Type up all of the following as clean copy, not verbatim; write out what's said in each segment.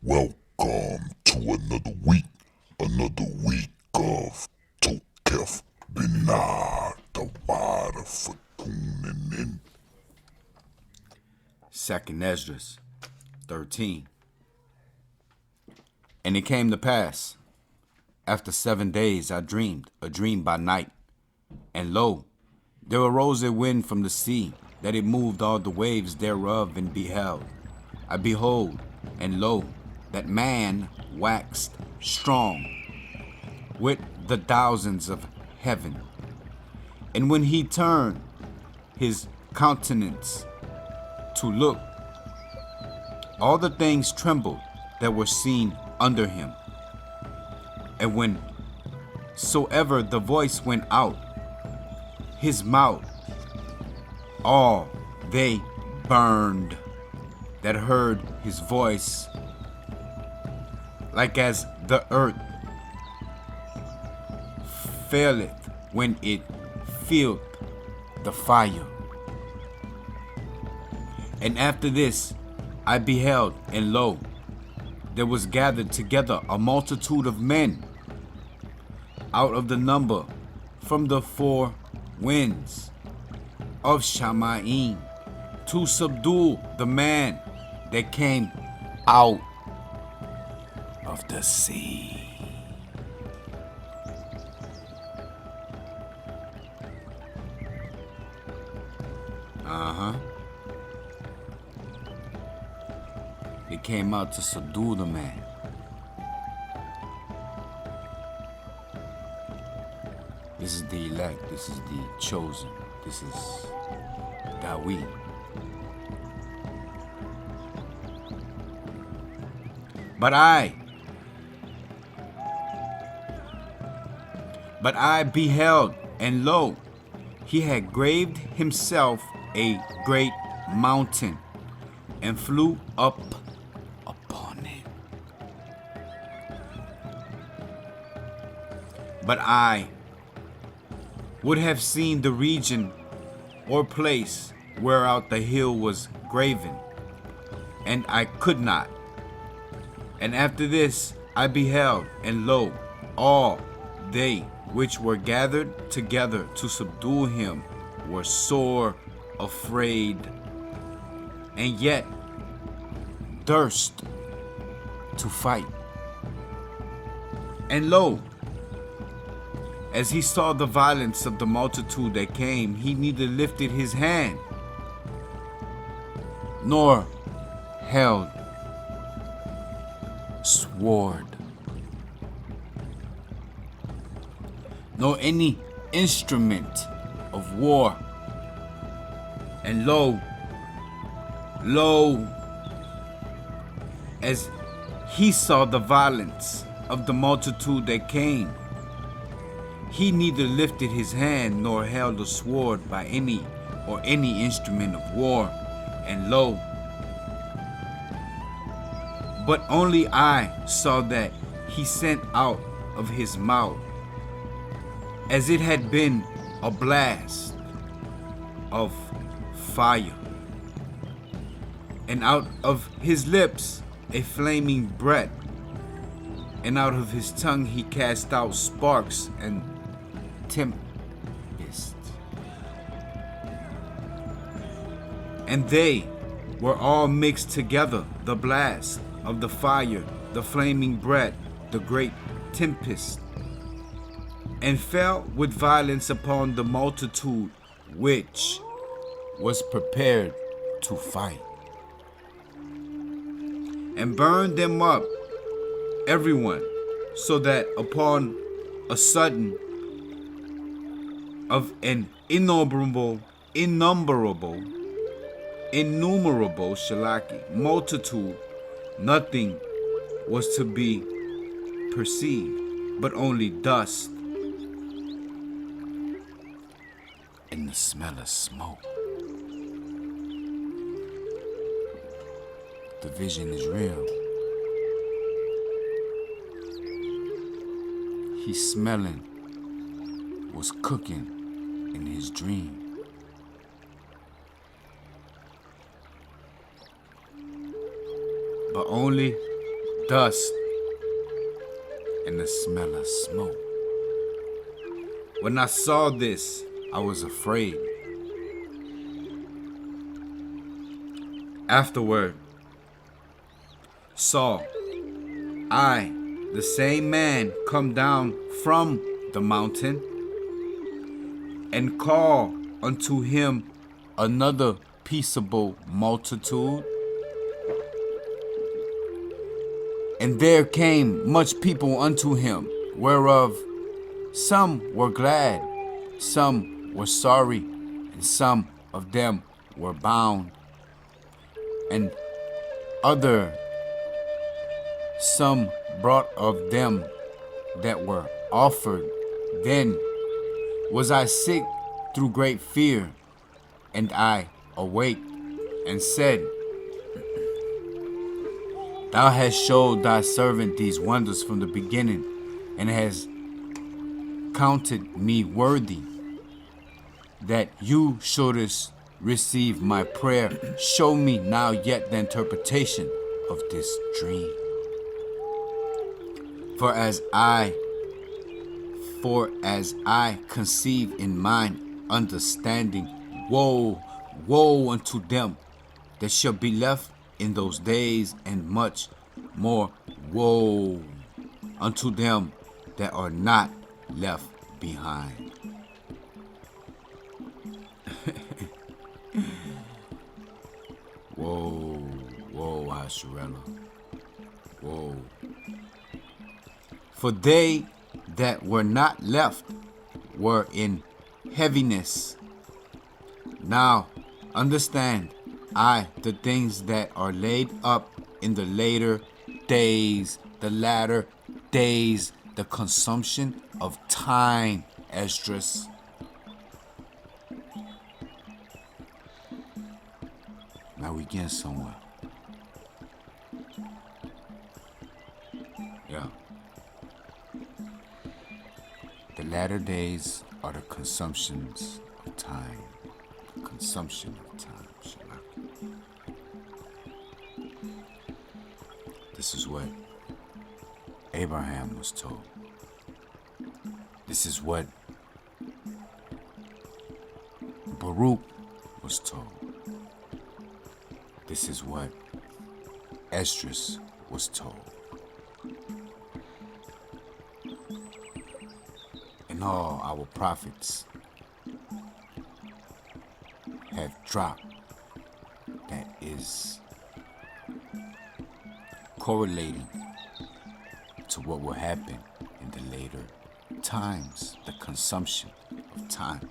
Welcome to another week of TOQEPH BINACH, the water for tuning in. Second Esdras 13. And it came to pass, after 7 days I dreamed a dream by night, and lo, there arose a wind from the sea, that it moved all the waves thereof, and beheld. I behold, and lo, that man waxed strong with the thousands of heaven. And when he turned his countenance to look, all the things trembled that were seen under him. And whensoever the voice went out, his mouth, all they burned that heard his voice, like as the earth faileth when it feeleth the fire. And after this I beheld, and lo, there was gathered together a multitude of men out of the number from the four winds of Shamayim, to subdue the man that came out of the sea. They came out to subdue the man. This is the elect. This is the chosen. This is Dawid. But I beheld, and lo, he had graved himself a great mountain, and flew up upon it. But I would have seen the region or place whereout the hill was graven, and I could not. And after this I beheld, and lo, all they which were gathered together to subdue him were sore afraid, and yet durst to fight. And lo, as he saw the violence of the multitude that came, he neither lifted his hand nor held sword, nor any instrument of war. And lo, as he saw the violence of the multitude that came, he neither lifted his hand nor held a sword by any instrument of war. And lo, but only I saw that he sent out of his mouth, as it had been a blast of fire, and out of his lips a flaming breath, and out of his tongue he cast out sparks and tempest. And they were all mixed together, the blast of the fire, the flaming breath, the great tempest, and fell with violence upon the multitude which was prepared to fight, and burned them up everyone, so that upon a sudden of an innumerable multitude, nothing was to be perceived, but only dust and the smell of smoke. The vision is real. He's smelling what's cooking in his dream. But only dust and the smell of smoke. When I saw this, I was afraid. Afterward, saw I the same man come down from the mountain and call unto him another peaceable multitude. And there came much people unto him, whereof some were glad, some were sorry, and some of them were bound, and some brought of them that were offered. Then was I sick through great fear, and I awaked and said, Thou hast showed thy servant these wonders from the beginning, and hast counted me worthy that you shouldest receive my prayer. Show me now yet the interpretation of this dream. For as I conceive in mine understanding, woe unto them that shall be left in those days, and much more woe unto them that are not left behind. Whoa, Asherella. Whoa. For they that were not left were in heaviness. Now understand the things that are laid up in the latter days, the consumption of time, Esdras. Now we getting somewhere. Yeah. The latter days are the consumptions of time. The consumption of time. This is what Abraham was told. This is what Baruch was told. This is what Esdras was told. And all our prophets have dropped that is correlating to what will happen in the later times, the consumption of time.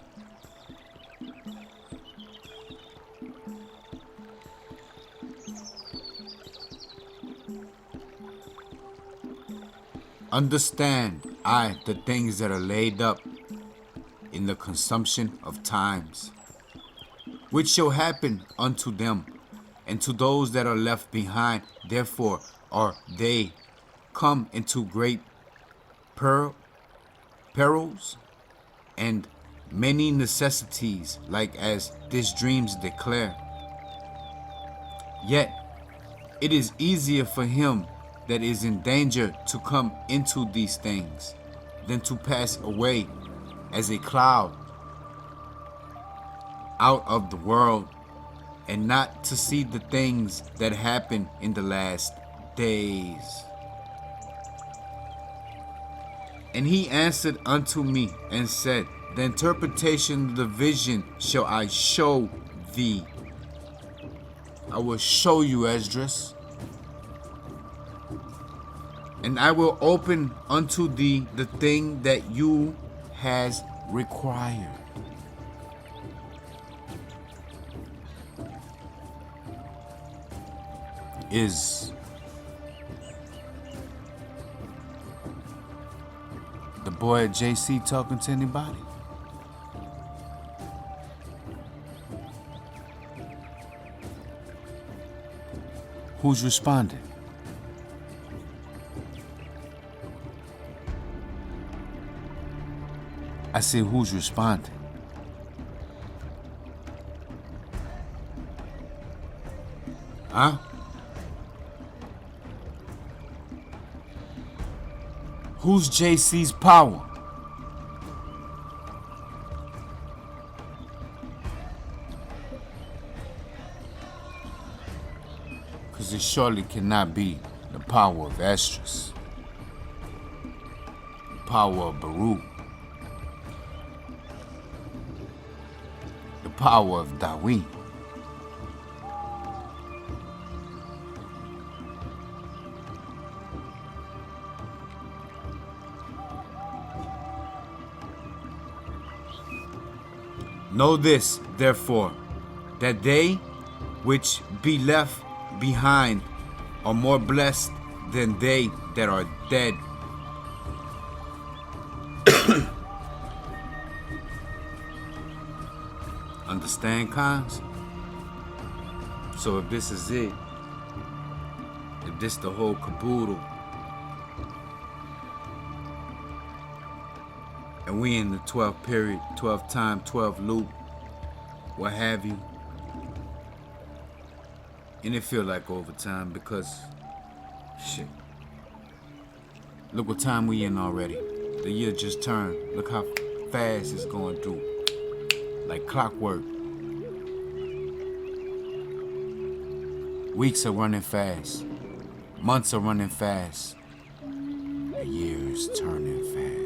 Understand the things that are laid up in the consumption of times, which shall happen unto them and to those that are left behind. Therefore are they come into great perils and many necessities, like as these dreams declare. Yet it is easier for him that is in danger to come into these things than to pass away as a cloud out of the world, and not to see the things that happen in the last days. And he answered unto me and said, The interpretation of the vision shall I show thee. I will show you, Esdras. And I will open unto thee the thing that you has required. Is the boy at JC talking to anybody? Who's responding? I said, who's responding? Huh? Who's JC's power? Because it surely cannot be the power of Esdras, the power of Baruch, the power of Dawit. Know this, therefore, that they which be left behind are more blessed than they that are dead. Understand, cons? So if this is it, if this the whole caboodle, and we in the 12th period, 12th time, 12th loop, what have you, and it feel like overtime because, shit, look what time we in already. The year just turned. Look how fast it's going through, like clockwork. Weeks are running fast. Months are running fast. The year's turning fast.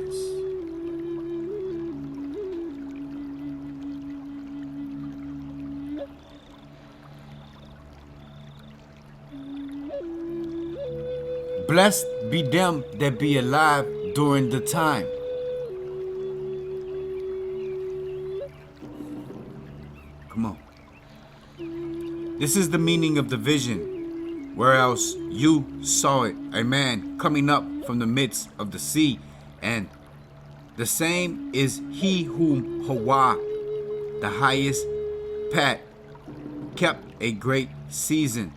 Blessed be them that be alive during the time. Come on. This is the meaning of the vision. Where else you saw it, a man coming up from the midst of the sea, and the same is he whom Hawa, the highest pat, kept a great season.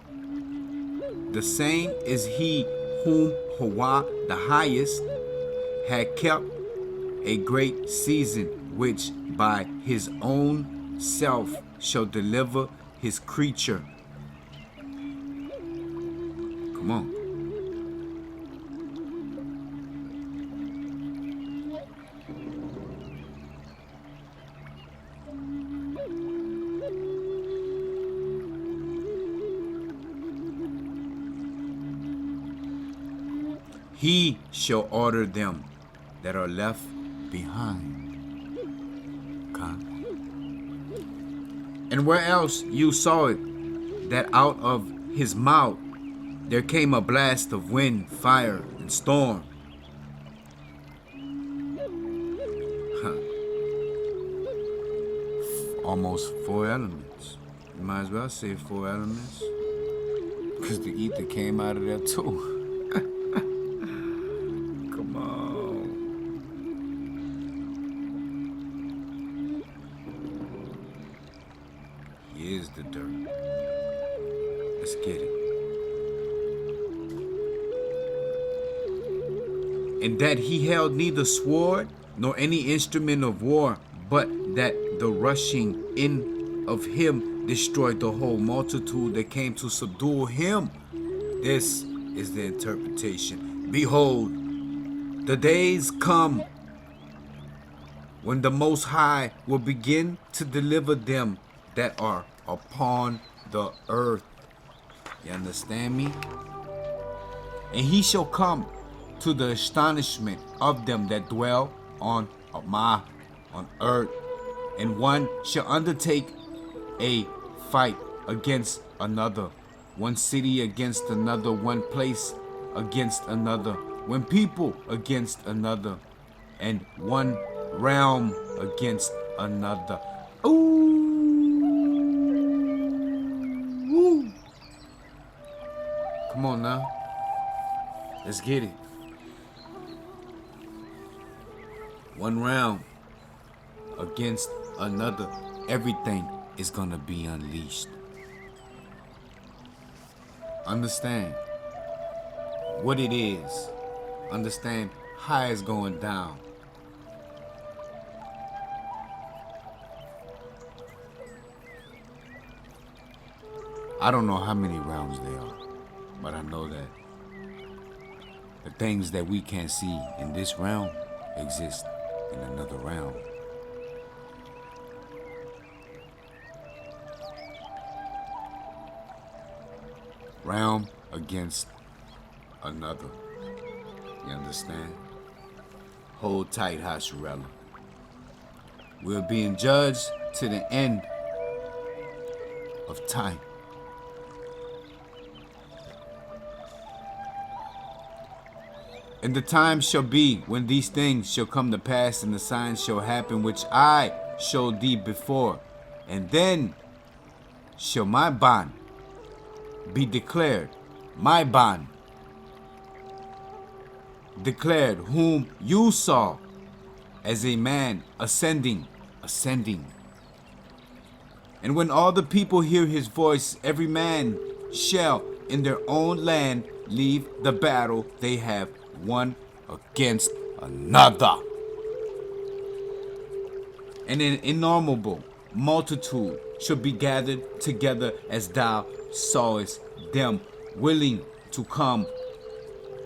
The same is he whom Hawa, the highest, had kept a great season, which by his own self shall deliver his creature. Come on. He shall order them that are left behind. And where else you saw it, that out of his mouth there came a blast of wind, fire, and storm. Almost 4 elements. You might as well say 4 elements, because the ether came out of there too. Come on. Here's the dirt. Let's get it. And that he held neither sword nor any instrument of war, but that the rushing in of him destroyed the whole multitude that came to subdue him. This is the interpretation. Behold, the days come when the Most High will begin to deliver them that are upon the earth. You understand me? And he shall come to the astonishment of them that dwell on earth, and one shall undertake a fight against another, one city against another, one place against another, one people against another, and one realm against another. Ooh. Come on now. Let's get it. One realm against another. Everything is gonna be unleashed. Understand what it is. Understand how it's going down. I don't know how many rounds there are, but I know that The things that we can't see in this realm exist in another realm. Realm against another. You understand? Hold tight, Hasharella. We're being judged to the end of time. And the time shall be when these things shall come to pass, and the signs shall happen which I showed thee before. And then shall my bond be declared, my bond declared, whom you saw as a man ascending. And when all the people hear his voice, every man shall in their own land leave the battle they have one against another. And an innumerable multitude shall be gathered together as thou sawest them, willing to come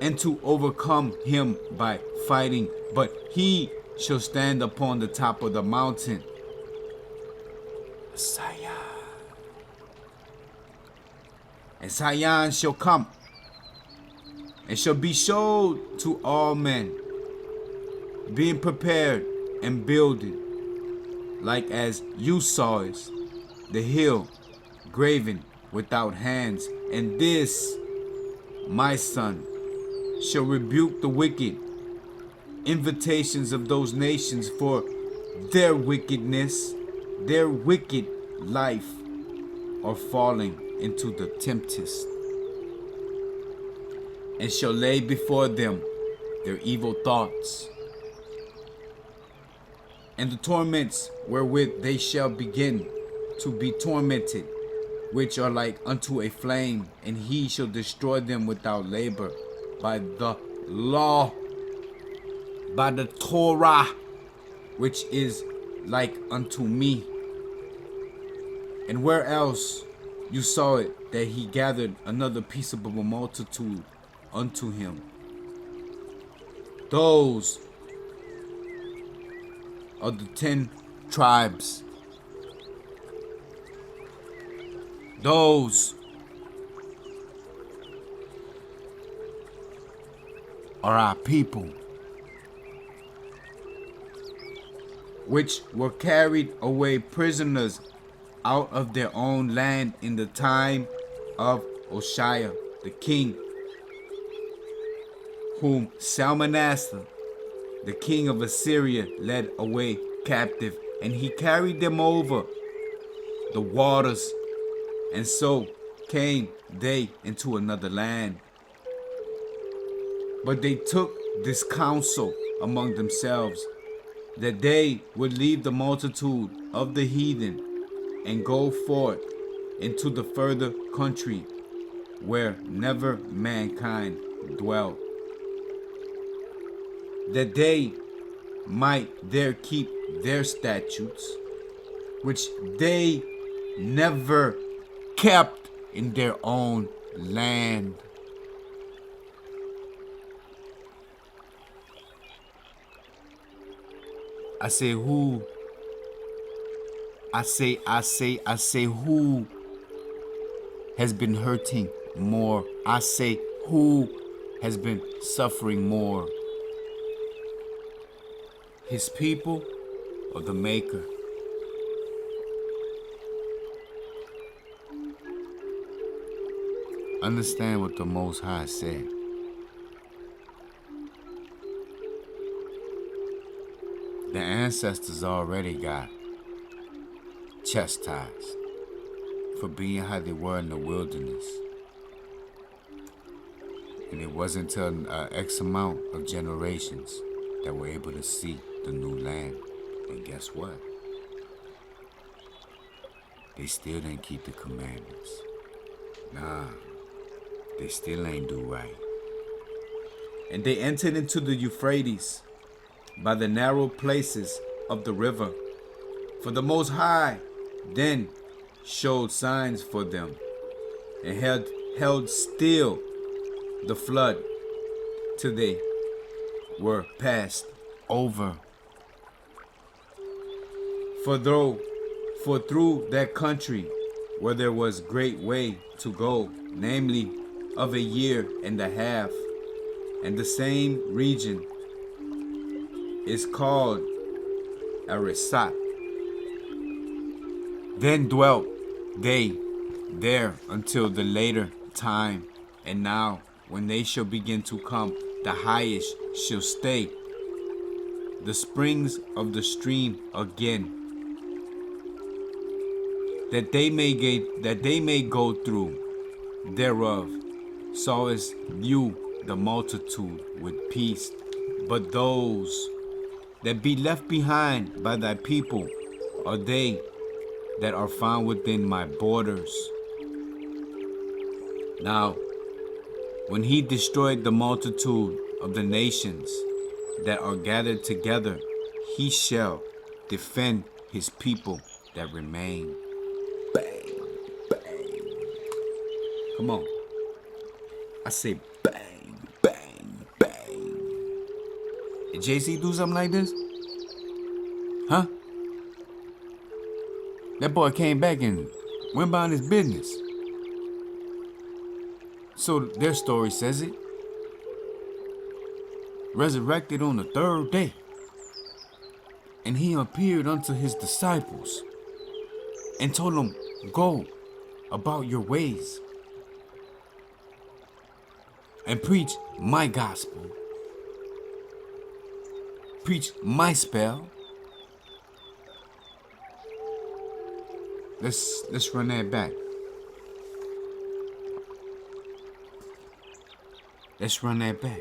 and to overcome him by fighting. But he shall stand upon the top of the mountain, Zion. And Zion shall come and shall be showed to all men, being prepared and builded, like as you saw it, the hill graven without hands. And this, my son, shall rebuke the wicked invitations of those nations for their wickedness, their wicked life, are falling into the tempest, and shall lay before them their evil thoughts, and the torments wherewith they shall begin to be tormented, which are like unto a flame, and he shall destroy them without labor, by the law, by the Torah, which is like unto me. And where else you saw it, that he gathered another peaceable multitude unto him. Those are the 10 tribes. Those are our people, which were carried away prisoners out of their own land in the time of Hoshea the king, whom Salmanasseh the king of Assyria led away captive, and he carried them over the waters, and so came they into another land. But they took this counsel among themselves, that they would leave the multitude of the heathen and go forth into the further country where never mankind dwelt, that they might there keep their statutes, which they never kept in their own land. I say who? I say who has been hurting more? I say who has been suffering more? His people or the Maker? Understand what the Most High said. The ancestors already got chastised for being how they were in the wilderness. And it wasn't until X amount of generations that were able to see the new land. And guess what? They still didn't keep the commandments. Nah, they still ain't do right. And they entered into the Euphrates by the narrow places of the river. For the Most High then showed signs for them, and held still the flood, till they were passed over. For through that country where there was great way to go, namely of a year and a half, and the same region is called Arisat. Then dwelt they there until the later time, and now when they shall begin to come, the highest shall stay the springs of the stream again, that they may go through thereof. Sawest view the multitude with peace, but those that be left behind by thy people are they that are found within my borders. Now, when he destroyed the multitude of the nations that are gathered together, he shall defend his people that remain. Bang, bang. Come on. I say bang, bang, bang. Did JC do something like this? Huh? That boy came back and went about his business. So their story says it. Resurrected on the third day. And he appeared unto his disciples and told them, go about your ways and preach my gospel. Preach my spell. Let's run that back. Let's run that back.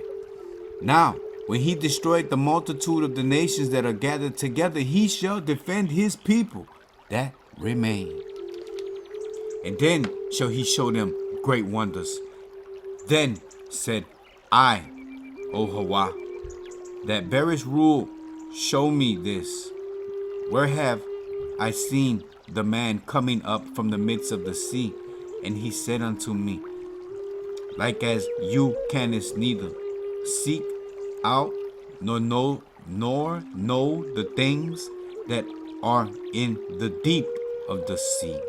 Now, when he destroyed the multitude of the nations that are gathered together, he shall defend his people that remain. And then shall he show them great wonders. Then said I, O Hawa, that bearest rule, show me this. Where have I seen the man coming up from the midst of the sea? And he said unto me, like as you canst neither seek out nor know the things that are in the deep of the sea.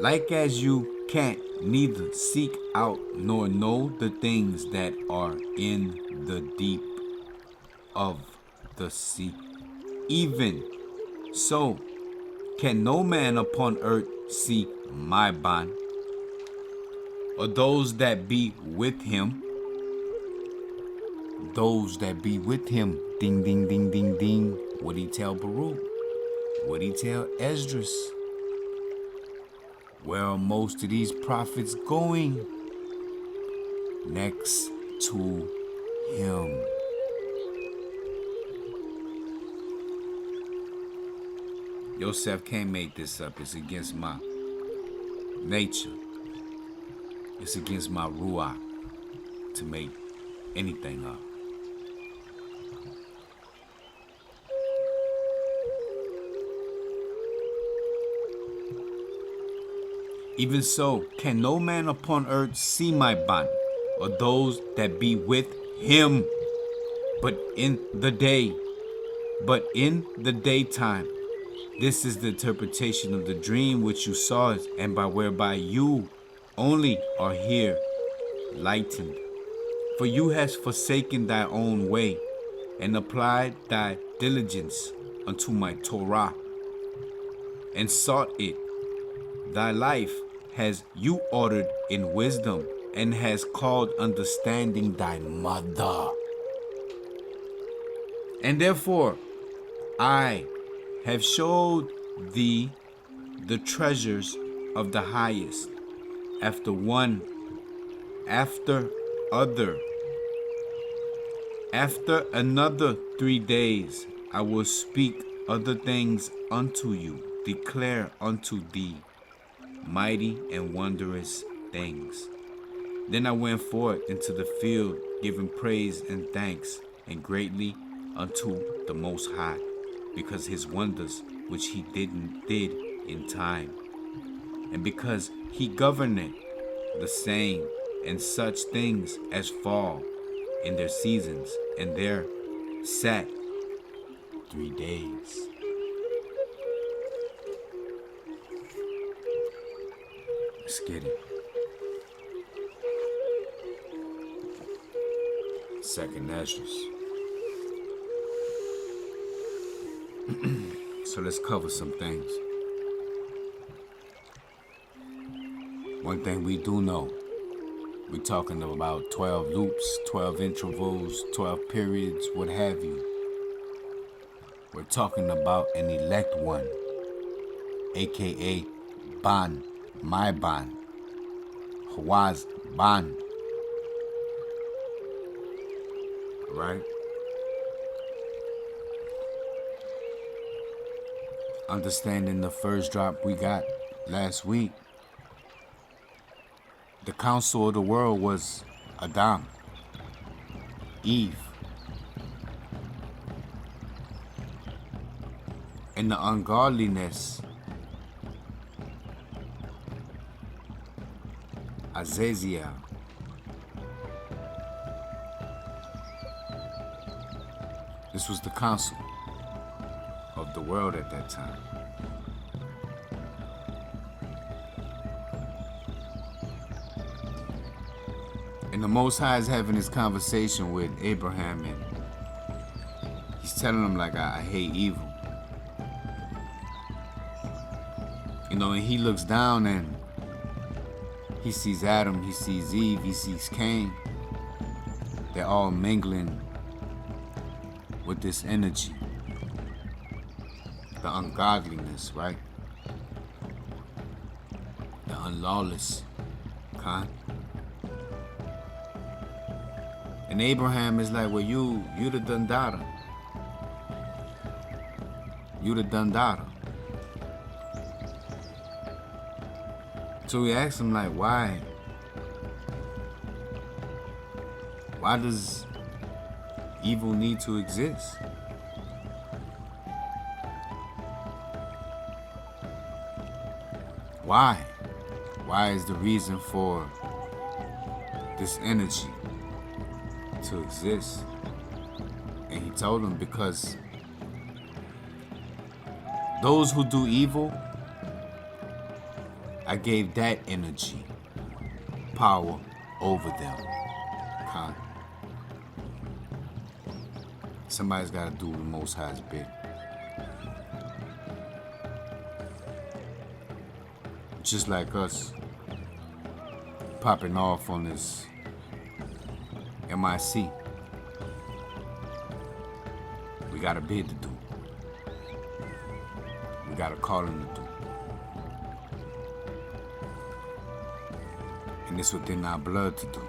Like as you can't neither seek out nor know the things that are in the deep of the sea, even so can no man upon earth see my bond, or those that be with him. Those that be with him. Ding, ding, ding, ding, ding. What'd he tell Baruch? What'd he tell Esdras? Where are most of these prophets going? Next to him. Yosef can't make this up. It's against my nature. It's against my ruach to make anything up. Even so, can no man upon earth see my bond, or those that be with him, but in the daytime. This is the interpretation of the dream which you saw, and by whereby you only are here lightened. For you hast forsaken thy own way, and applied thy diligence unto my Torah, and sought it. Thy life has you ordered in wisdom, and has called understanding thy mother. And therefore I have showed thee the treasures of the highest, after one, after other. After another 3 days I will speak other things unto you, declare unto thee mighty and wondrous things. Then I went forth into the field, giving praise and thanks, and greatly unto the Most High, because his wonders which he did in time, and because he governeth the same and such things as fall in their seasons, and there sat 3 days. Let's get it. Second Esdras. So let's cover some things. One thing we do know, we're talking about 12 loops, 12 intervals, 12 periods, what have you. We're talking about an elect one, aka Ban, my Ban, Hawaz Ban. Right? Understanding the first drop we got last week, the council of the world was Adam, Eve, and the ungodliness, Azazel. This was the council of the world at that time. And the Most High is having this conversation with Abraham, and he's telling him, like, I hate evil. You know, and he looks down and he sees Adam, he sees Eve, he sees Cain. They're all mingling with this energy, the ungodliness, right? The unlawless, Khan. And Abraham is like, well, you the Dundada. You the Dundada. So we asked him, like, why? Why does evil need to exist? Why? Why is the reason for this energy to exist? And he told him, because those who do evil, I gave that energy power over them. Khan. Somebody's got to do the Most High's bit. Just like us popping off on this MIC. We got a bid to do. We got a calling to do. And it's within our blood to do.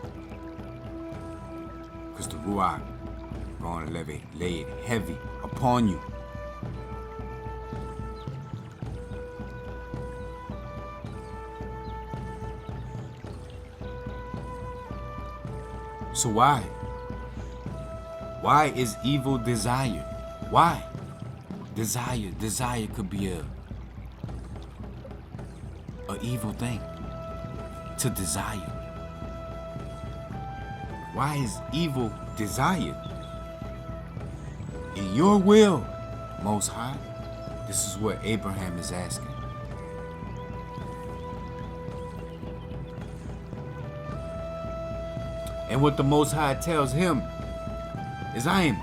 Because the Ruach going to lay it heavy upon you. So why? Why is evil desired? Why? Desire could be a evil thing. To desire. Why is evil desired? In your will, Most High? This is what Abraham is asking. And what the Most High tells him is, I am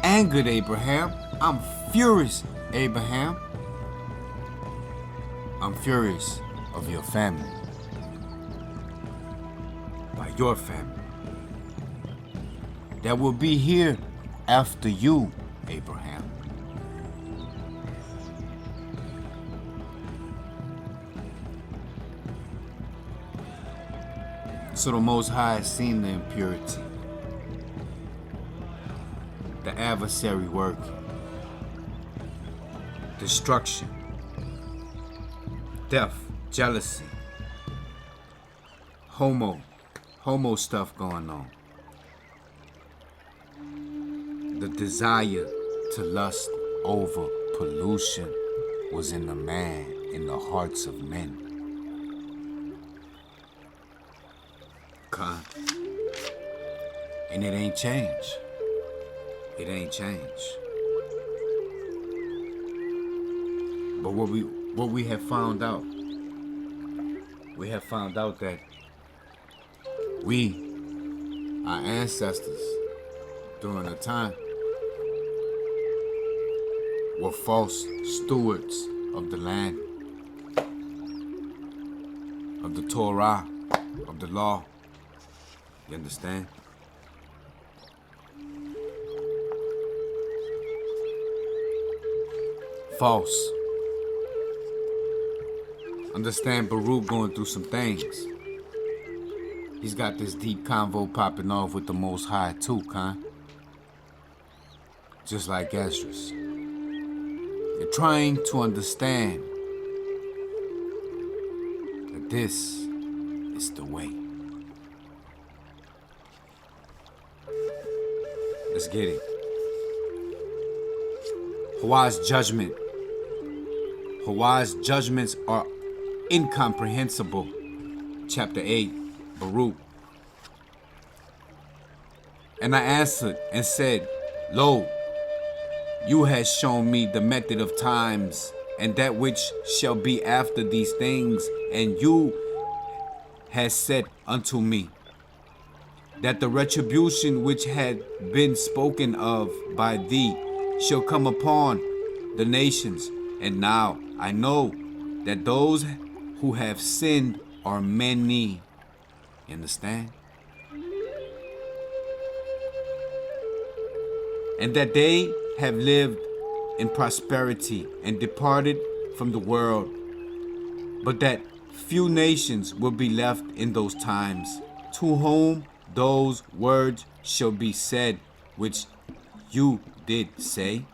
angered, Abraham. I'm furious, Abraham. I'm furious of your family. By your family. That will be here after you, Abraham. So the Most High has seen the impurity, the adversary working, destruction, death, jealousy, homo stuff going on. The desire to lust over pollution was in the man. in the hearts of men. Khan. And it ain't changed. It ain't changed. But what we have found out, we have found out that we, our ancestors, during a time, were false stewards of the land, of the Torah, of the law. You understand? False. Understand Baruch going through some things. He's got this deep convo popping off with the Most High too, Khan. Just like Esdras. They're trying to understand that this is the way. Let's get it. Hawa's judgment. Hawa's judgments are incomprehensible. Chapter 8, Baruch. And I answered and said, Lo, you has shown me the method of times, and that which shall be after these things, and you has said unto me, that the retribution which had been spoken of by thee shall come upon the nations. And now I know that those who have sinned are many. You understand? And that they have lived in prosperity and departed from the world, but that few nations will be left in those times, to whom those words shall be said which you did say.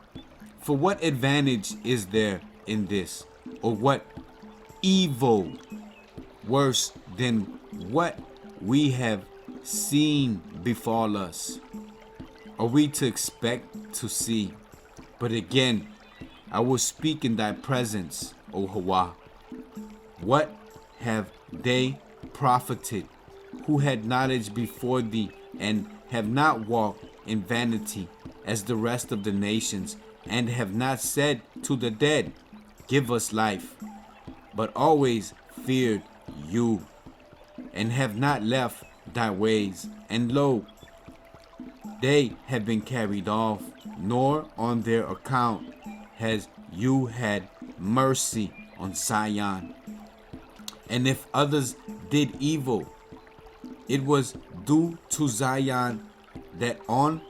For what advantage is there in this, or what evil worse than what we have seen befall us are we to expect to see? But again, I will speak in thy presence, O Hawa. What have they profited who had knowledge before thee, and have not walked in vanity as the rest of the nations, and have not said to the dead, give us life, but always feared you, and have not left thy ways? And lo, they have been carried off, nor on their account has you had mercy on Zion. And if others did evil, it was due to Zion, that on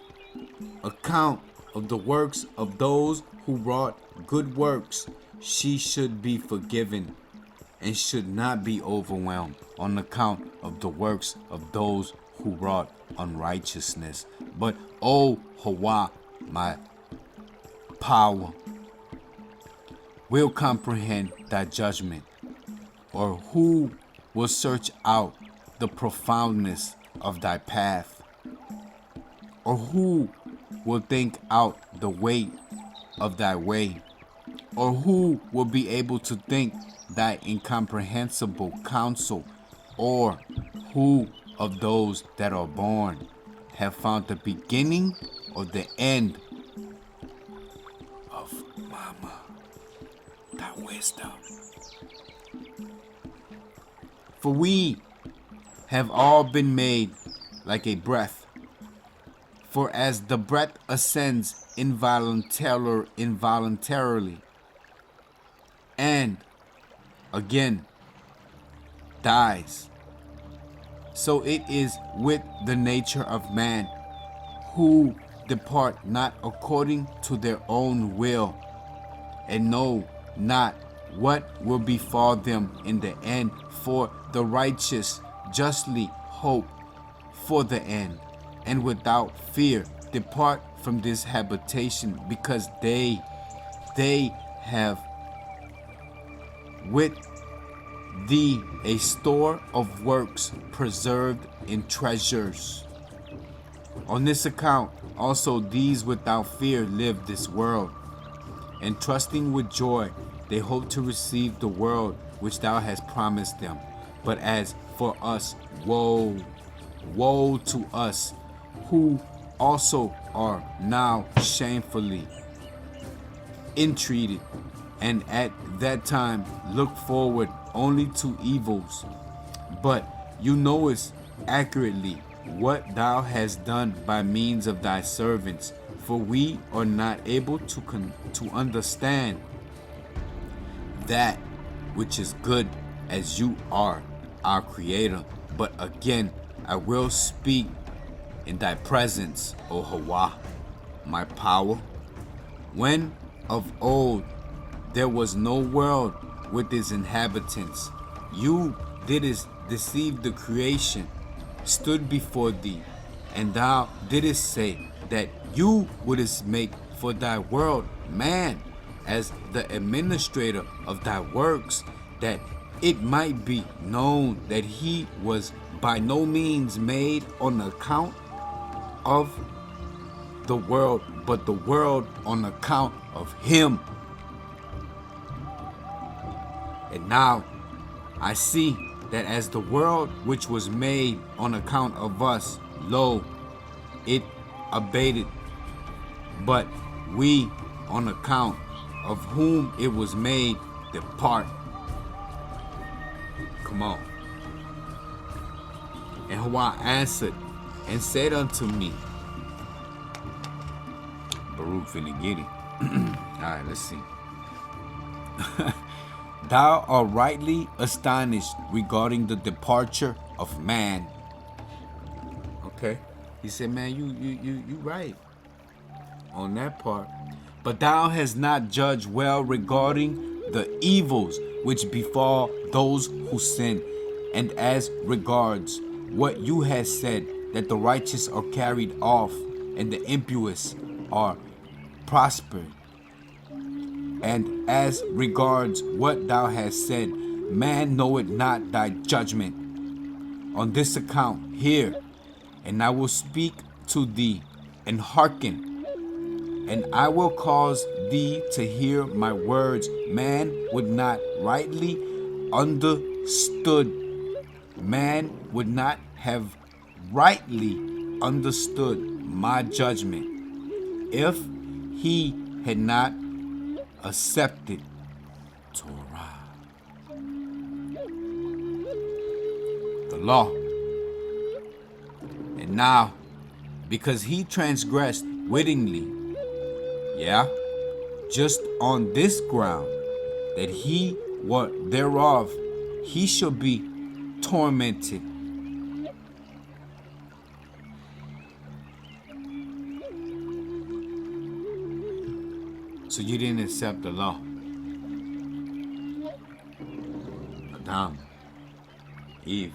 account of the works of those who wrought good works, she should be forgiven, and should not be overwhelmed on account of the works of those who wrought unrighteousness. But O Hawa, my power, will comprehend thy judgment, or who will search out the profoundness of thy path, or who will think out the weight of thy way, or who will be able to think thy incomprehensible counsel, or who of those that are born have found the beginning or the end of Mama, thy wisdom? For we have all been made like a breath. For as the breath ascends involuntarily, and again dies, so it is with the nature of man, who depart not according to their own will, and know not what will befall them in the end. For the righteous justly hope for the end, and without fear depart from this habitation, because they have with thee a store of works preserved in treasures. On this account also these without fear live this world, and trusting with joy they hope to receive the world which thou hast promised them. But as for us, woe, woe to us, who also are now shamefully entreated, and at that time look forward only to evils. But you knowest accurately what thou hast done by means of thy servants, for we are not able to understand that which is good, as you are our Creator. But again, I will speak in thy presence, O Hawa, my power. When of old there was no world with its inhabitants, you didst deceive the creation, stood before thee, and thou didst say that you wouldst make for thy world man as the administrator of thy works, that it might be known that he was by no means made on account of the world, but the world on account of him. And now I see that as the world which was made on account of us, lo, it abated, but we on account of whom it was made depart. Come on. And Hawa answered and said unto me, Baruch finna get it. Alright, let's see. Thou art rightly astonished regarding the departure of man. Okay. He said, man, you right on that part. But thou hast not judged well regarding the evils which befall those who sin, and as regards what you have said, that the righteous are carried off, and the impious are prospered. And as regards what thou hast said, man knoweth not thy judgment. On this account, hear, and I will speak to thee, and hearken, and I will cause thee to hear my words. Man would not rightly understood. Man would not have rightly understood my judgment if he had not accepted Torah, the law. And now, because he transgressed wittingly, just on this ground, that he what thereof, he shall be tormented. So you didn't accept the law. Adam, Eve.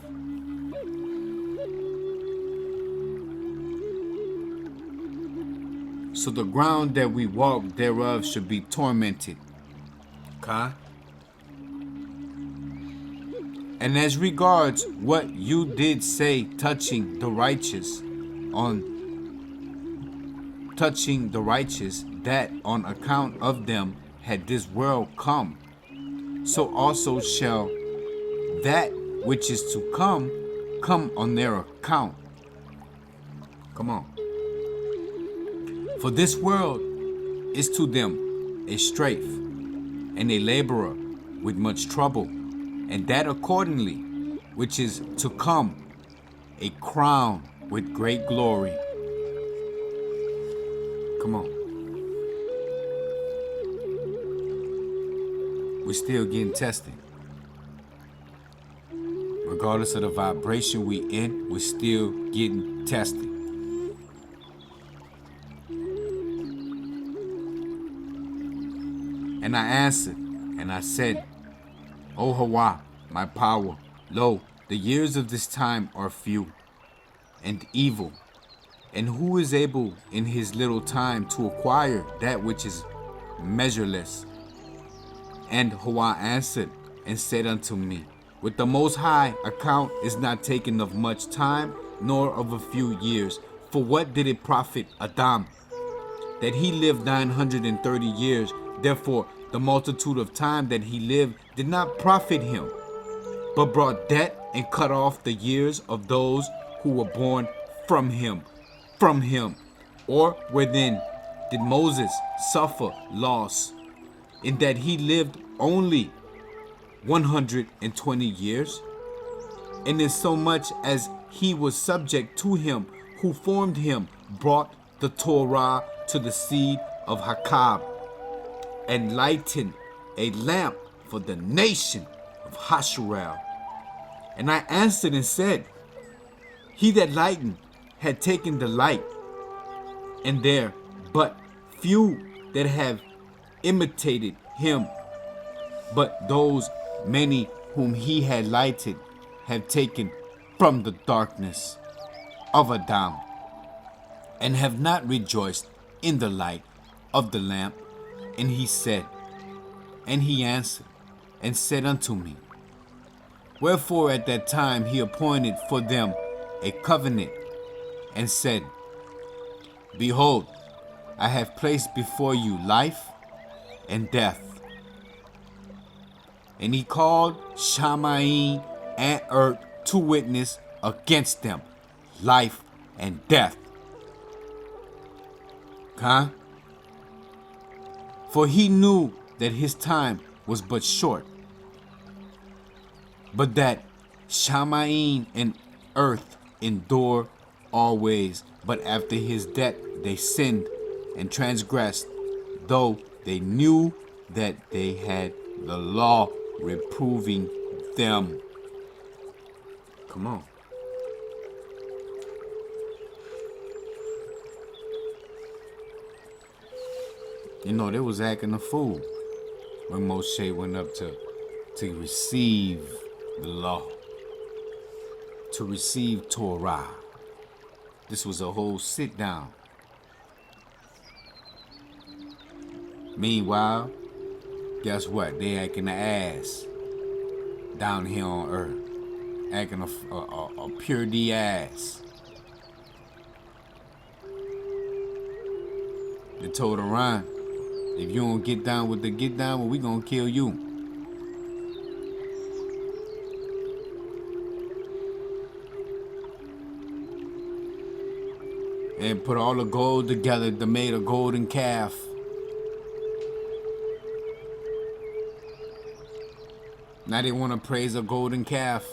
So the ground that we walk thereof should be tormented. Okay? And as regards what you did say touching the righteous, that on account of them had this world come, so also shall that which is to come on their account. Come on. For this world is to them a strafe, and a laborer with much trouble, and that accordingly which is to come, a crown with great glory. Come on. We're still getting tested. Regardless of the vibration we in, we're still getting tested. And I answered, and I said, O Hawa, my power, lo, the years of this time are few and evil. And who is able in his little time to acquire that which is measureless? And Hawa answered and said unto me, with the Most High account is not taken of much time, nor of a few years. For what did it profit Adam that he lived 930 years? Therefore, The multitude of time that he lived did not profit him, but brought debt and cut off the years of those who were born from him. From him. Or wherein did Moses suffer loss, in that he lived only 120 years? And in so much as he was subject to him who formed him, brought the Torah to the seed of Hakab, and lightened a lamp for the nation of Hasharel. And I answered and said, he that lightened had taken the light, and there but few that have imitated him, but those many whom he had lighted have taken from the darkness of Adam, and have not rejoiced in the light of the lamp. And he said, and he answered and said unto me, wherefore at that time he appointed for them a covenant, and said, behold, I have placed before you life and death. And he called Shamayim and earth to witness against them, life and death. For he knew that his time was but short, but that Shamayim and earth endure always. But after his death they sinned and transgressed, though they knew that they had the law reproving them. Come on. You know, they was acting a fool when Moshe went up to receive the law, to receive Torah. This was a whole sit down. Meanwhile, guess what? They acting the ass down here on earth. Acting a pure D ass. They told Iran, if you don't get down with the get down, well, we gonna kill you. And put all the gold together to make a golden calf. Now they want to praise a golden calf.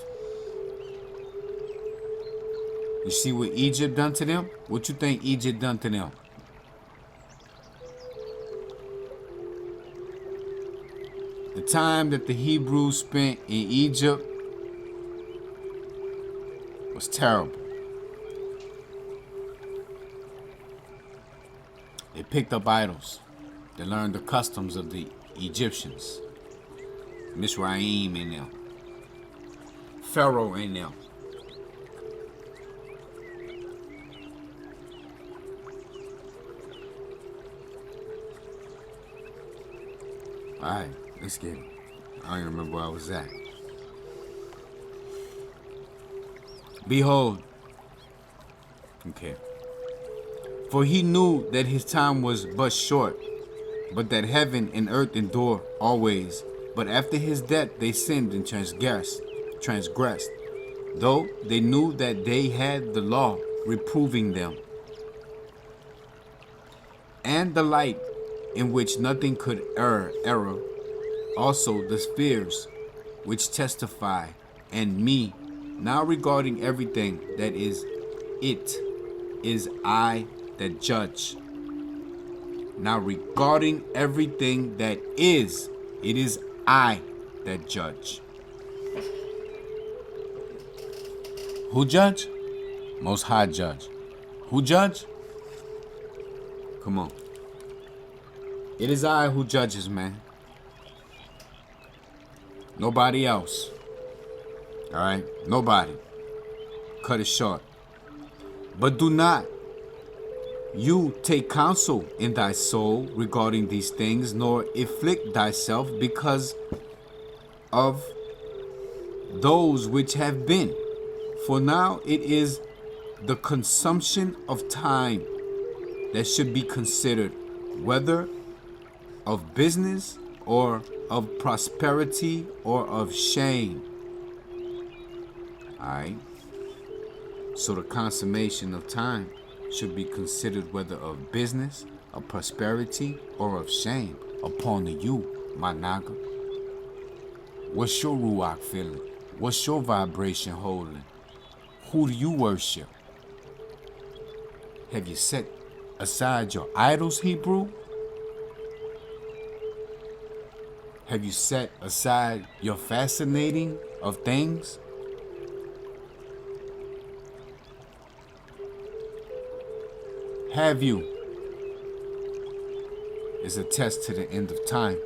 You see what Egypt done to them? What you think Egypt done to them? The time that the Hebrews spent in Egypt was terrible. They picked up idols. They learned the customs of the Egyptians. Mizraim in them. Pharaoh in them. Alright, let's get it. I don't even remember where I was at. Behold. Okay. For he knew that his time was but short, but that heaven and earth endure always. But after his death they sinned and transgressed, though they knew that they had the law reproving them. And the light in which nothing could err, also the spheres which testify, and me, now regarding everything that is, it is I that judge. Now regarding everything that is, it is I that judge. Who judge? Most High judge. Who judge? Come on. It is I who judges, man. Nobody else. Alright? Nobody. Cut it short. But do not you take counsel in thy soul regarding these things, nor afflict thyself because of those which have been. For now it is the consumption of time that should be considered, whether of business or of prosperity or of shame. Alright? So the consummation of time should be considered whether of business, of prosperity, or of shame upon the you, my naga. What's your ruach feeling? What's your vibration holding? Who do you worship? Have you set aside your idols, Hebrew? Have you set aside your fascinating of things? Have you? Is a test to the end of time.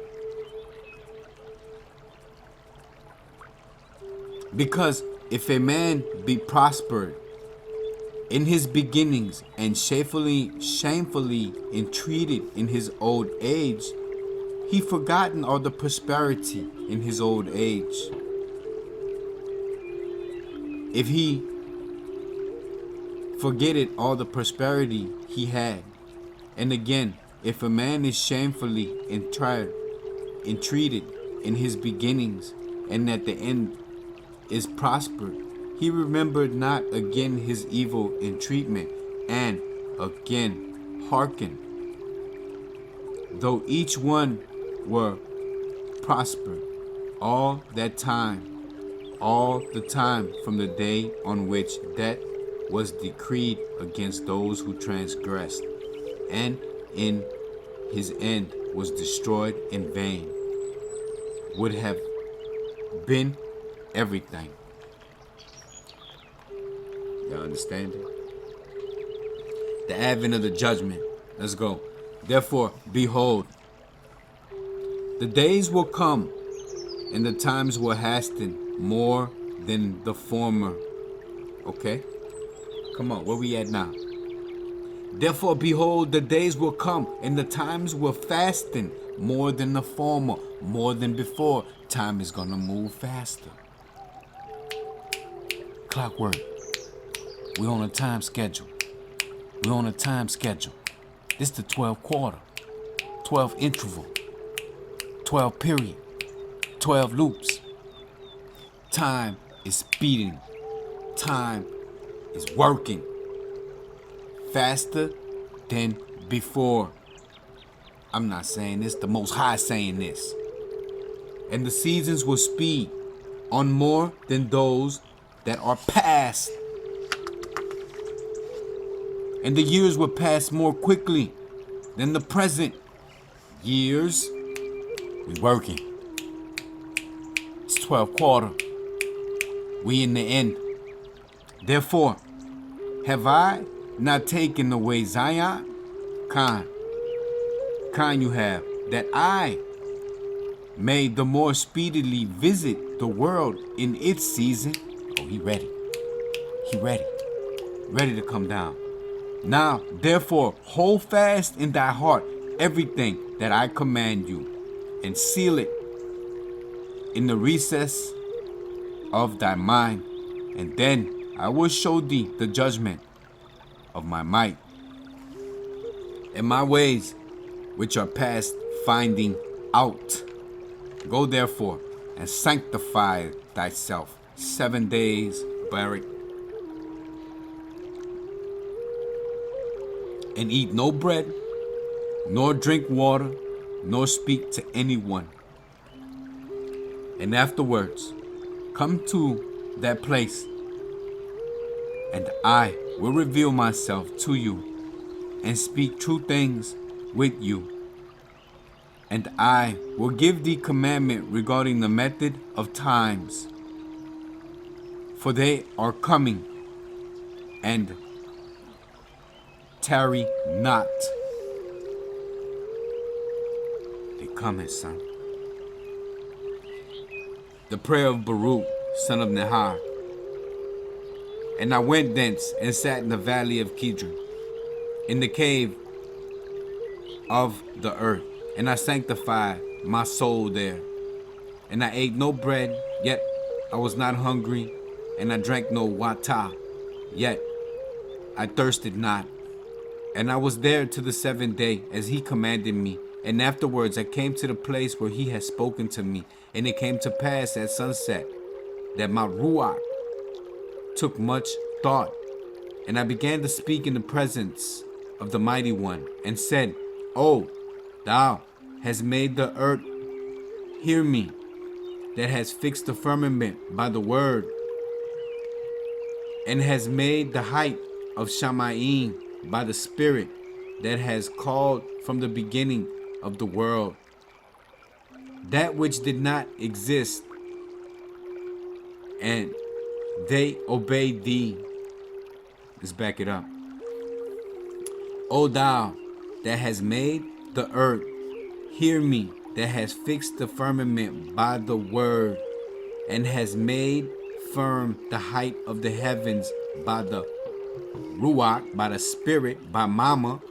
Because if a man be prospered in his beginnings and shamefully entreated in his old age, he forgotten all the prosperity in his old age. If he forgetted all the prosperity he had, and again, if a man is shamefully entreated in his beginnings, and at the end is prospered, he remembered not again his evil entreatment, and again hearkened, though each one were prospered all that time, all the time from the day on which death was decreed against those who transgressed, and in his end was destroyed in vain, would have been everything. Y'all understand it? The advent of the judgment. Let's go. Therefore, behold, the days will come, and the times will hasten more than the former. Okay? Come on, where we at now? Therefore, behold, the days will come, and the times will fasten more than the former, more than before. Time is gonna move faster. Clockwork. We're on a time schedule. We're on a time schedule. This the 12 quarter, 12 interval, 12 period, 12 loops. Time is speeding. Time is working faster than before. I'm not saying this, the Most High saying this. And the seasons will speed on more than those that are past. And the years will pass more quickly than the present years. We working. It's 12 quarter. We in the end. Therefore, have I not taken away Zion? Khan you have, that I may the more speedily visit the world in its season. Oh, he ready. He ready. Ready to come down. Now, therefore, hold fast in thy heart everything that I command you, and seal it in the recess of thy mind, and then I will show thee the judgment of my might, and my ways which are past finding out. Go therefore and sanctify thyself 7 days, Baruch, and eat no bread, nor drink water, nor speak to anyone. And afterwards, come to that place, and I will reveal myself to you, and speak true things with you. And I will give thee commandment regarding the method of times, for they are coming, and tarry not. They coming, son. The prayer of Baruch, son of Nahar. And I went thence and sat in the valley of Kidron, in the cave of the earth, and I sanctified my soul there. And I ate no bread, yet I was not hungry, and I drank no water, yet I thirsted not. And I was there to the 7th day, as he commanded me, And afterwards I came to the place where he had spoken to me. And it came to pass at sunset that my Ruach took much thought. And I began to speak in the presence of the Mighty One, and said, O, thou hast made the earth, hear me, that has fixed the firmament by the word, and has made the height of Shamayim by the Spirit, that has called from the beginning of the world that which did not exist, and they obeyed thee. Let's back it up. O thou that has made the earth, hear me, that has fixed the firmament by the word, and has made firm the height of the heavens by the Ruach, by the Spirit, by Mama,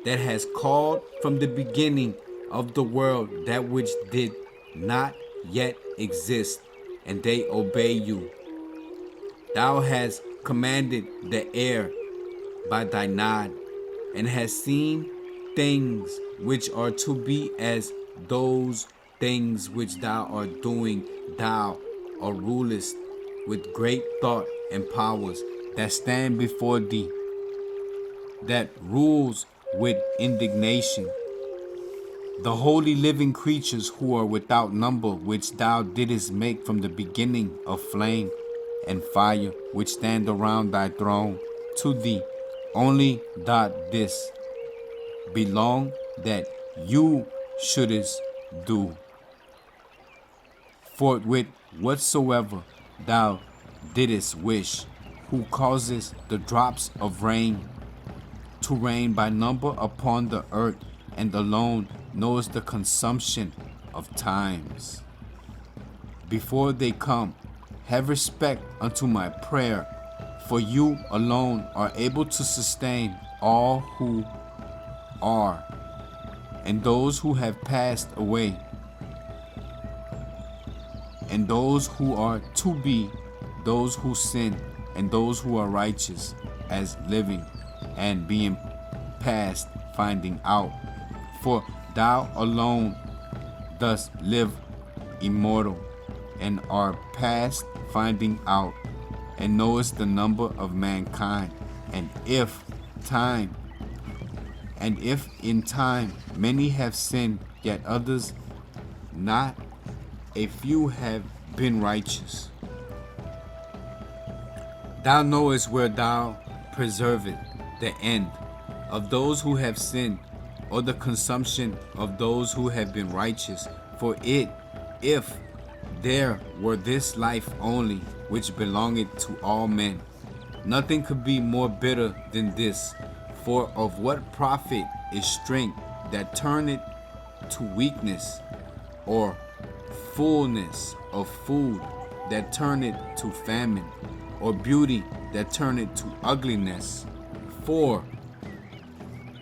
that has called from the beginning of the world that which did not yet exist, and they obey you. Thou hast commanded the air by thy nod, and hast seen things which are to be as those things which thou art doing. Thou rulest with great thought and powers that stand before thee, that rules with indignation. The holy living creatures who are without number, which thou didst make from the beginning of flame and fire, which stand around thy throne, to thee only doth this belong, that you shouldest do forthwith whatsoever thou didst wish, who causes the drops of rain to rain by number upon the earth, and alone knows the consumption of times. Before they come, have respect unto my prayer, for you alone are able to sustain all who are, and those who have passed away, and those who are to be, those who sin, and those who are righteous, as living and being past finding out. For thou alone dost live immortal, and are past finding out, and knowest the number of mankind. And if in time many have sinned, yet others not, a few have been righteous. Thou knowest where thou preservest the end of those who have sinned, or the consumption of those who have been righteous. For if there were this life only, which belongeth to all men, nothing could be more bitter than this. For of what profit is strength that turneth to weakness, or fullness of food that turneth to famine, or beauty that turneth to ugliness? For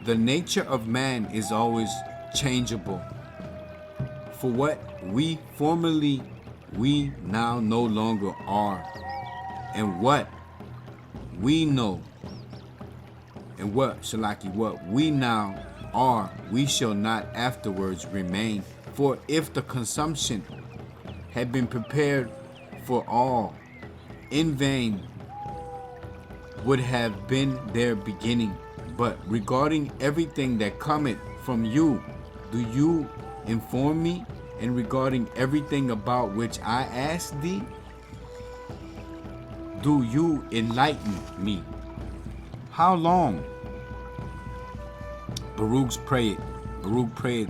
the nature of man is always changeable. For what we formerly we now no longer are, and what we know, and what we now are, we shall not afterwards remain. For if the consumption had been prepared for all, in vain would have been their beginning. But regarding everything that cometh from you, do you inform me? And regarding everything about which I ask thee, do you enlighten me? How long? Baruch prayed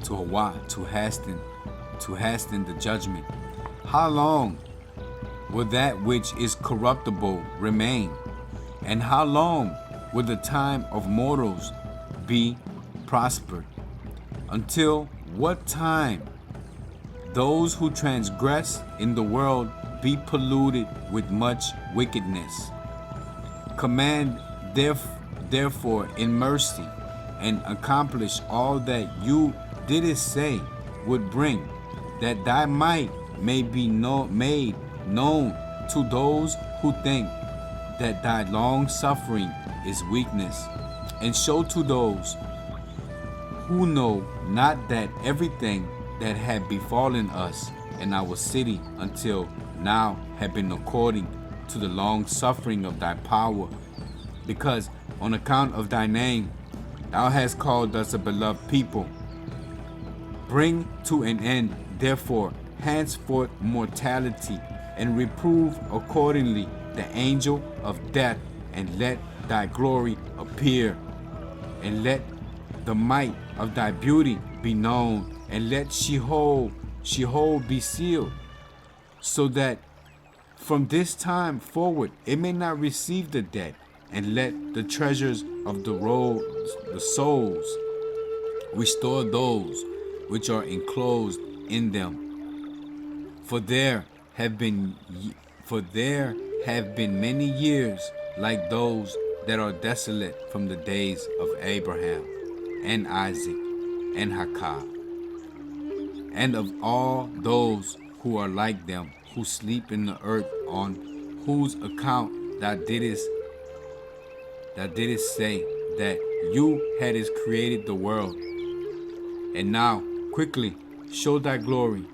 to Hawa to hasten the judgment. How long will that which is corruptible remain? And how long will the time of mortals be prospered? Until what time those who transgress in the world be polluted with much wickedness? Command therefore in mercy, and accomplish all that you didst say would bring, that thy might may be made known to those who think that thy long suffering is weakness, and show to those who know not that everything that had befallen us in our city until now had been according to the long suffering of thy power, because on account of thy name thou hast called us a beloved people. Bring to an end, therefore, henceforth mortality, and reprove accordingly the angel of death, and let thy glory appear, and let the might of thy beauty be known, and let Sheol be sealed, so that from this time forward it may not receive the dead, and let the treasures of the souls restore those which are enclosed in them. For there have been many years like those that are desolate from the days of Abraham and Isaac and Jacob, and of all those who are like them, who sleep in the earth, on whose account thou didst say that you hadst created the world. And now quickly show thy glory,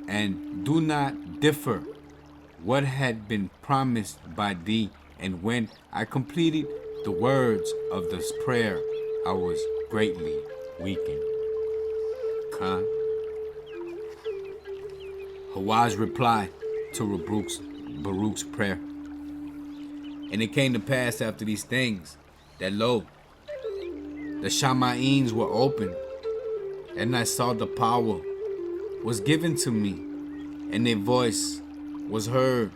and do not defer what had been promised by thee. And when I completed the words of this prayer, I was greatly weakened. Khan. Hawai's reply to Baruch's prayer. And it came to pass after these things that lo, the Shamains were opened, and I saw the power was given to me, and a voice was heard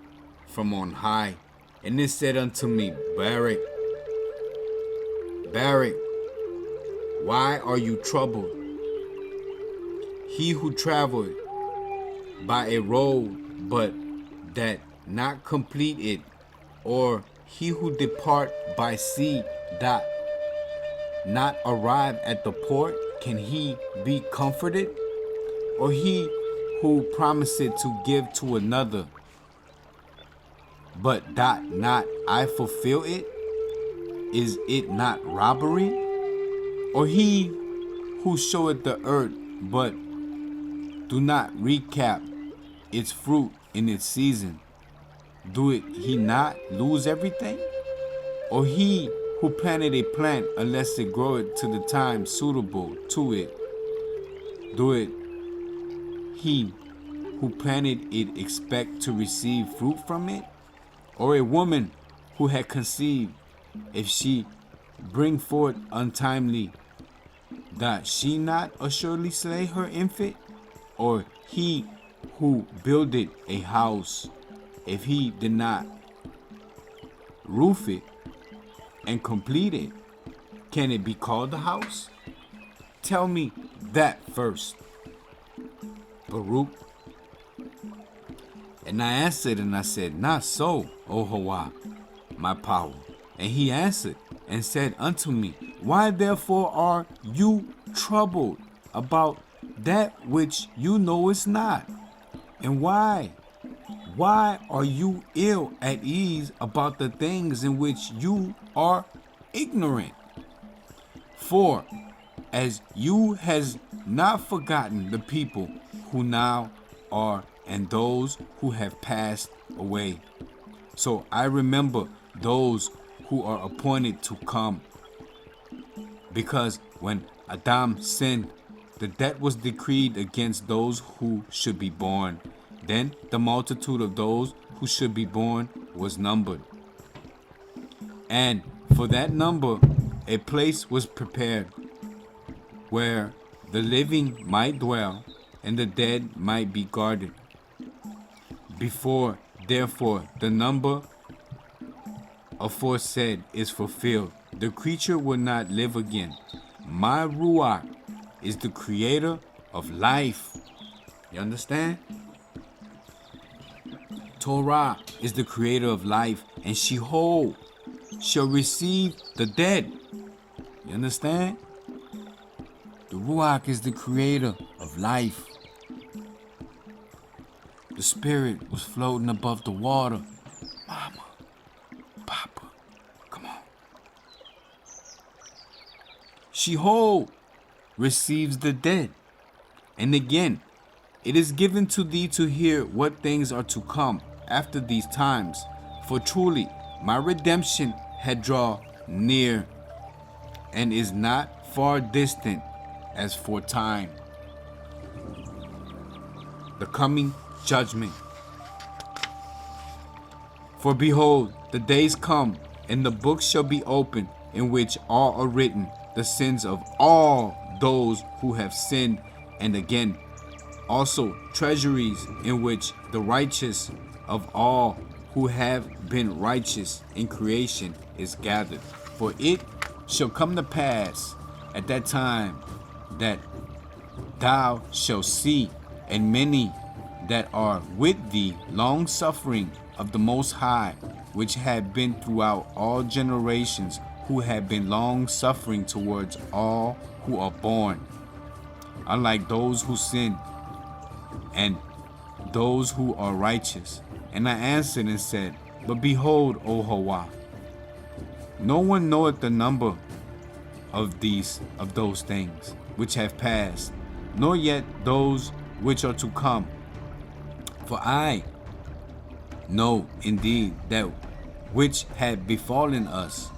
from on high, and it said unto me, Baruch, Baruch, why are you troubled? He who traveled by a road, but that not complete it, or he who depart by sea, that not arrive at the port, can he be comforted? Or he who promised to give to another, but that not I fulfill it, is it not robbery? Or he who showeth the earth, but do not recap its fruit in its season, do it he not lose everything? Or he who planted a plant, unless it groweth to the time suitable to it, do it he who planted it expect to receive fruit from it? Or a woman who had conceived, if she bring forth untimely, doth she not assuredly slay her infant? Or he who builded a house, if he did not roof it and complete it, can it be called a house? Tell me that first, Baruch. And I answered and I said, not so, O Hawa, my power. And he answered and said unto me, why therefore are you troubled about that which you know is not? And why are you ill at ease about the things in which you are ignorant? For as you has not forgotten the people who now are and those who have passed away, so I remember those who are appointed to come. Because when Adam sinned, the death was decreed against those who should be born. Then the multitude of those who should be born was numbered. And for that number a place was prepared, where the living might dwell and the dead might be guarded. Before, therefore, the number aforesaid is fulfilled, the creature will not live again. My Ruach is the creator of life. You understand? Torah is the creator of life, and Sheol shall receive the dead. You understand? The Ruach is the creator of life. The spirit was floating above the water. Mama, Papa, come on. Sheol receives the dead. And again, it is given to thee to hear what things are to come after these times. For truly my redemption had drawn near, and is not far distant as for time. The coming judgment. For behold, the days come, and the books shall be opened, in which all are written, the sins of all those who have sinned, and again, also treasuries in which the righteous of all who have been righteous in creation is gathered. For it shall come to pass at that time that thou shalt see, and many that are with thee, long suffering of the Most High, which have been throughout all generations, who have been long suffering towards all who are born, unlike those who sin, and those who are righteous. And I answered and said, But behold, O Hawa, no one knoweth the number of those things which have passed, nor yet those which are to come. For I know indeed that which had befallen us,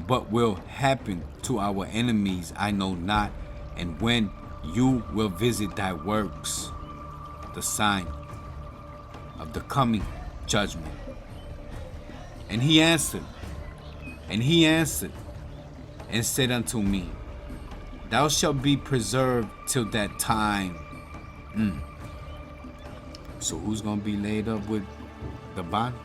but will happen to our enemies I know not, and when you will visit thy works, the sign of the coming judgment. And he answered, and said unto me, Thou shalt be preserved till that time. So who's going to be laid up with the body?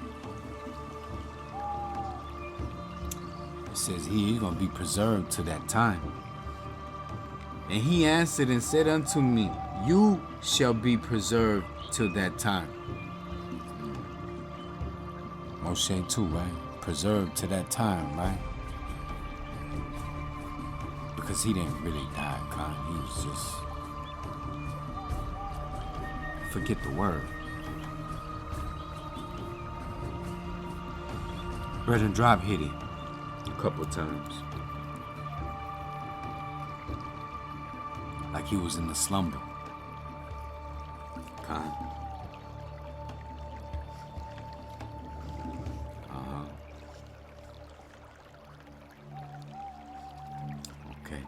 It says he's going to be preserved to that time. And he answered and said unto me, You shall be preserved till that time. Moseh too, right? Preserved to that time, right? Because he didn't really die, God. He was just... forget the word. Brethren, drop hit it a couple of times. Like he was in the slumber. God. Okay.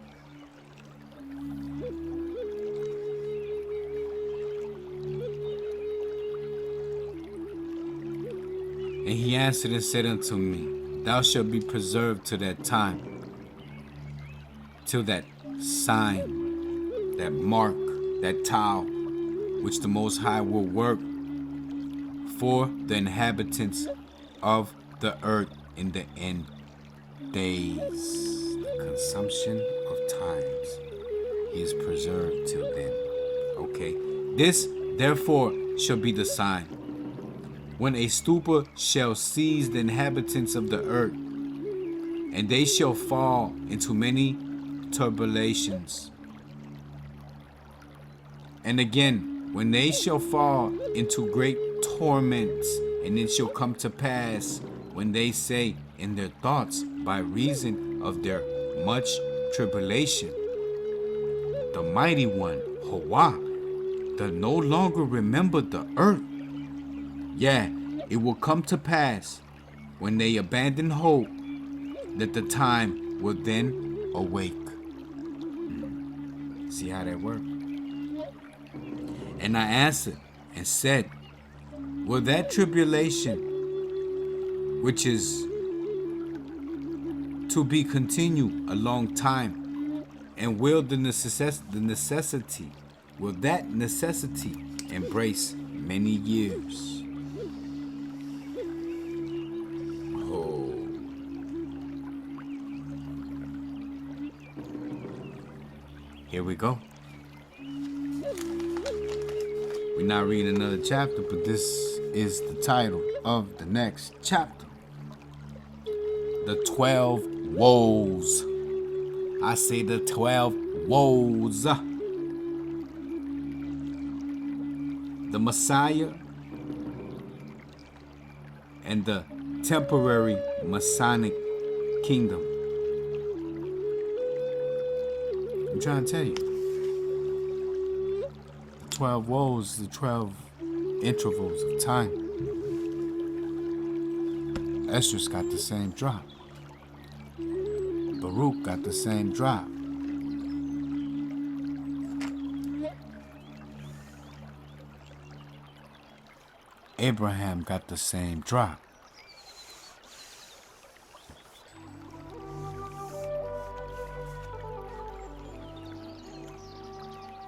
And he answered and said unto me, Thou shalt be preserved to that time, till that sign, that mark, that tile, which the Most High will work for the inhabitants of the earth in the end days. The consumption of times. He is preserved till then. Okay. This, therefore, shall be the sign. When a stupor shall seize the inhabitants of the earth, and they shall fall into many tribulations. And again, when they shall fall into great torments, and it shall come to pass, when they say in their thoughts, by reason of their much tribulation, the mighty one, Hawa, doth no longer remember the earth. Yeah, it will come to pass, when they abandon hope, that the time will then awake. See how that works? And I answered and said, Will that tribulation, which is to be continued a long time, and will the necessity, will that necessity embrace many years? Oh. Here we go. We're not reading another chapter, but this is the title of the next chapter. The 12 woes. I say the 12 woes. The Messiah and the temporary Masonic kingdom. I'm trying to tell you. 12 woes, the 12 intervals of time. Esdras got the same drop. Baruch got the same drop. Abraham got the same drop.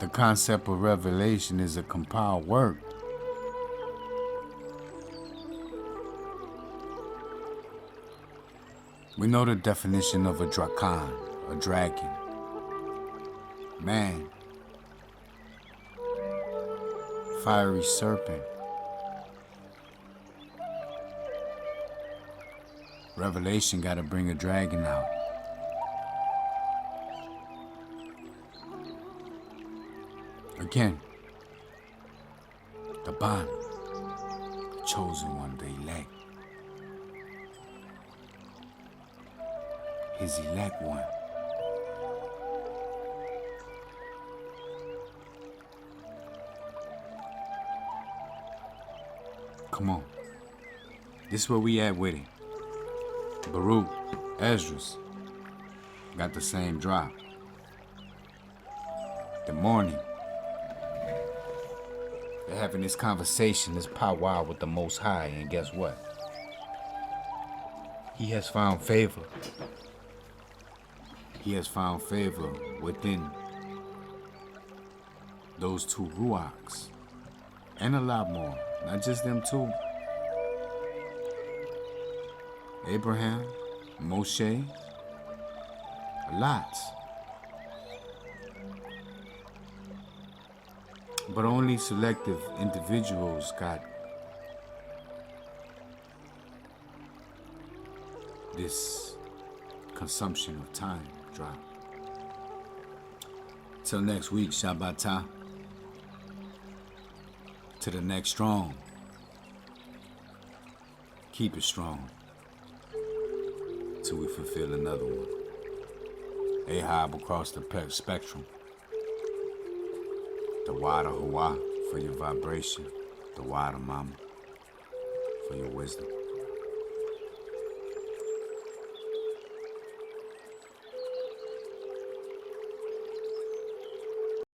The concept of revelation is a compiled work. We know the definition of a drakan, a dragon. Man. Fiery serpent. Revelation gotta bring a dragon out. Again, the bond, the chosen one, the elect. His elect one. Come on. This is where we at with it. Baruch, Esdras got the same drop. The morning, they're having this conversation, this powwow with the Most High, and guess what? He has found favor. He has found favor within those two ruachs, and a lot more, not just them two. Abraham, Moseh, a lot. But only selective individuals got this consumption of time drop. Till next week, Shabbatah. To the next strong. Keep it strong. Till we fulfill another one. Ahab across the spectrum. The water Hawa for your vibration. The water mama for your wisdom.